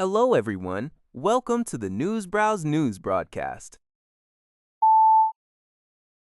Hello, everyone. Welcome to the Newsbrowse News broadcast.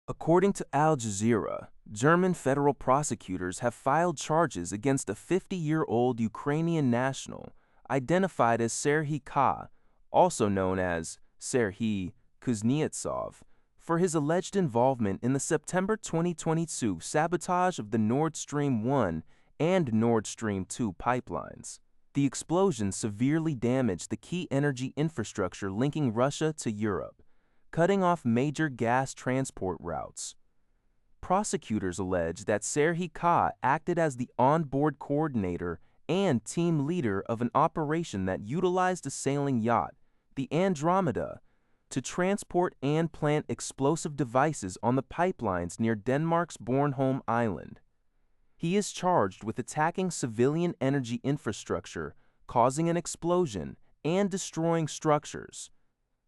According to Al Jazeera, German federal prosecutors have filed charges against a 50-year-old Ukrainian national identified as Serhiy K, also known as Serhiy Kuznetsov, for his alleged involvement in the September 2022 sabotage of the Nord Stream 1 and Nord Stream 2 pipelines. The explosion severely damaged the key energy infrastructure linking Russia to Europe, cutting off major gas transport routes. Prosecutors allege that Serhiy K acted as the onboard coordinator and team leader of an operation that utilized a sailing yacht, the Andromeda, to transport and plant explosive devices on the pipelines near Denmark's Bornholm Island. He is charged with attacking civilian energy infrastructure, causing an explosion, and destroying structures.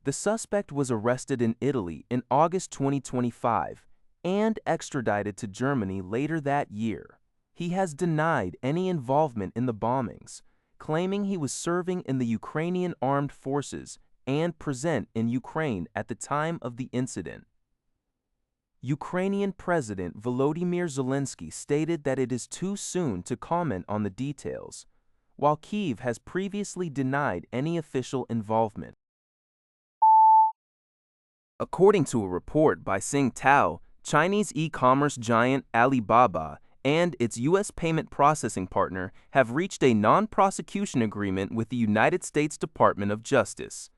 The suspect was arrested in Italy in August 2025 and extradited to Germany later that year. He has denied any involvement in the bombings, claiming he was serving in the Ukrainian armed forces and present in Ukraine at the time of the incident. Ukrainian President Volodymyr Zelensky stated that it is too soon to comment on the details, while Kyiv has previously denied any official involvement. According to a report by Sing Tao, Chinese e-commerce giant Alibaba and its U.S. payment processing partner have reached a non-prosecution agreement with the United States Department of Justice.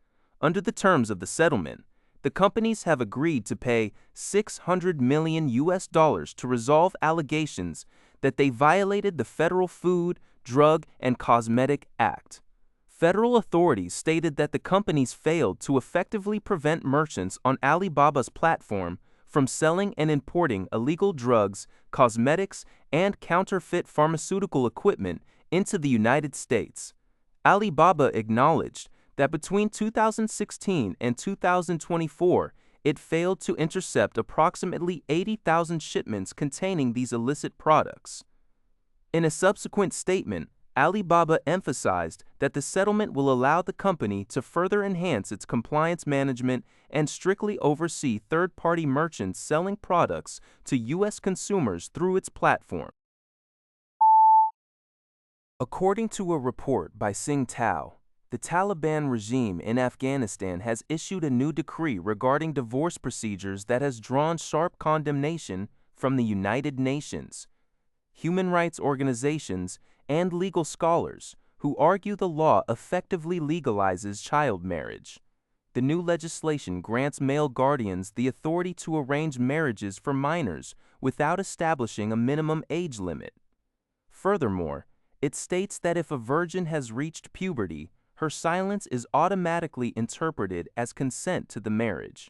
Under the terms of the settlement, the companies have agreed to pay $600 million to resolve allegations that they violated the Federal Food, Drug, and Cosmetic Act. Federal authorities stated that the companies failed to effectively prevent merchants on Alibaba's platform from selling and importing illegal drugs, cosmetics, and counterfeit pharmaceutical equipment into the United States. Alibaba acknowledged that between 2016 and 2024, it failed to intercept approximately 80,000 shipments containing these illicit products. In a subsequent statement, Alibaba emphasized that the settlement will allow the company to further enhance its compliance management and strictly oversee third-party merchants selling products to U.S. consumers through its platform. According to a report by Sing Tao, the Taliban regime in Afghanistan has issued a new decree regarding divorce procedures that has drawn sharp condemnation from the United Nations, human rights organizations, and legal scholars who argue the law effectively legalizes child marriage. The new legislation grants male guardians the authority to arrange marriages for minors without establishing a minimum age limit. Furthermore, it states that if a virgin has reached puberty, her silence is automatically interpreted as consent to the marriage.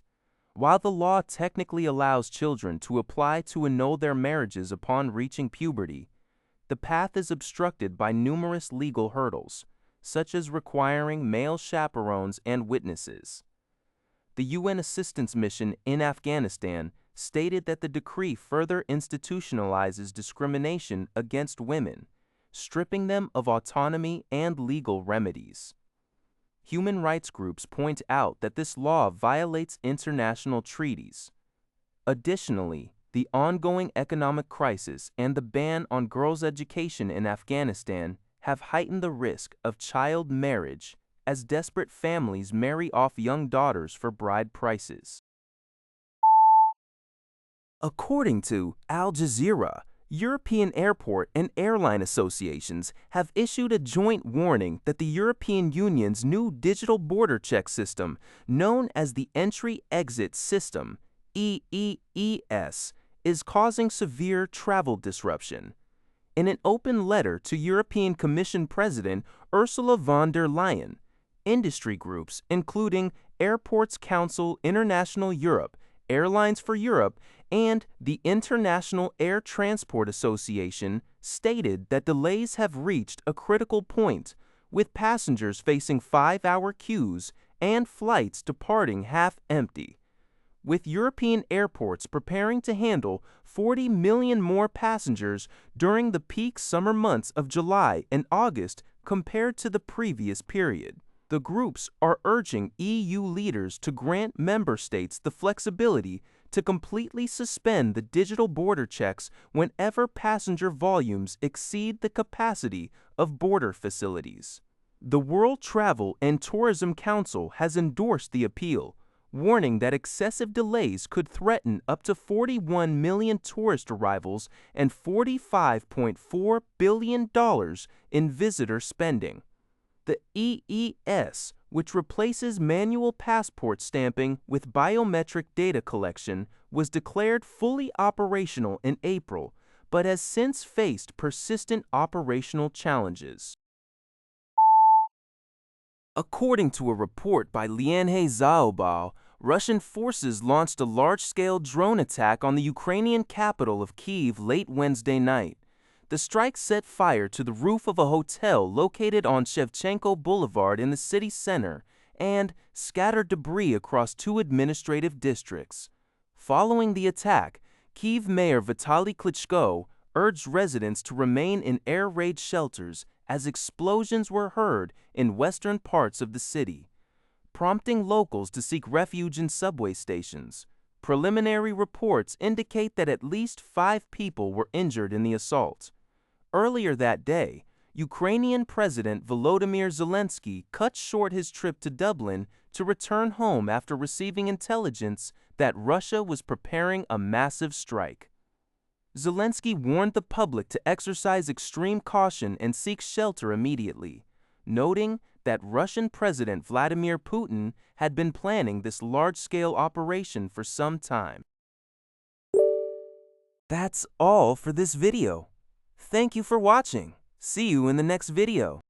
While the law technically allows children to apply to annul their marriages upon reaching puberty, the path is obstructed by numerous legal hurdles, such as requiring male chaperones and witnesses. The UN Assistance Mission in Afghanistan stated that the decree further institutionalizes discrimination against women, stripping them of autonomy and legal remedies. Human rights groups point out that this law violates international treaties. Additionally, the ongoing economic crisis and the ban on girls' education in Afghanistan have heightened the risk of child marriage as desperate families marry off young daughters for bride prices. According to Al Jazeera, European airport and airline associations have issued a joint warning that the European Union's new digital border check system, known as the Entry-Exit System, EEES, is causing severe travel disruption. In an open letter to European Commission President Ursula von der Leyen, industry groups including Airports Council International Europe, Airlines for Europe, and the International Air Transport Association stated that delays have reached a critical point, with passengers facing 5-hour queues and flights departing half empty. With European airports preparing to handle 40 million more passengers during the peak summer months of July and August compared to the previous period. The groups are urging EU leaders to grant member states the flexibility to completely suspend the digital border checks whenever passenger volumes exceed the capacity of border facilities. The World Travel and Tourism Council has endorsed the appeal, warning that excessive delays could threaten up to 41 million tourist arrivals and $45.4 billion in visitor spending. The EES, which replaces manual passport stamping with biometric data collection, was declared fully operational in April, but has since faced persistent operational challenges. According to a report by Lianhe Zaobao, Russian forces launched a large-scale drone attack on the Ukrainian capital of Kyiv late Wednesday night. The strike set fire to the roof of a hotel located on Shevchenko Boulevard in the city center and scattered debris across two administrative districts. Following the attack, Kyiv Mayor Vitaly Klitschko urged residents to remain in air raid shelters as explosions were heard in western parts of the city, prompting locals to seek refuge in subway stations. Preliminary reports indicate that at least 5 people were injured in the assault. Earlier that day, Ukrainian President Volodymyr Zelensky cut short his trip to Dublin to return home after receiving intelligence that Russia was preparing a massive strike. Zelensky warned the public to exercise extreme caution and seek shelter immediately, noting that Russian President Vladimir Putin had been planning this large-scale operation for some time. That's all for this video. Thank you for watching. See you in the next video.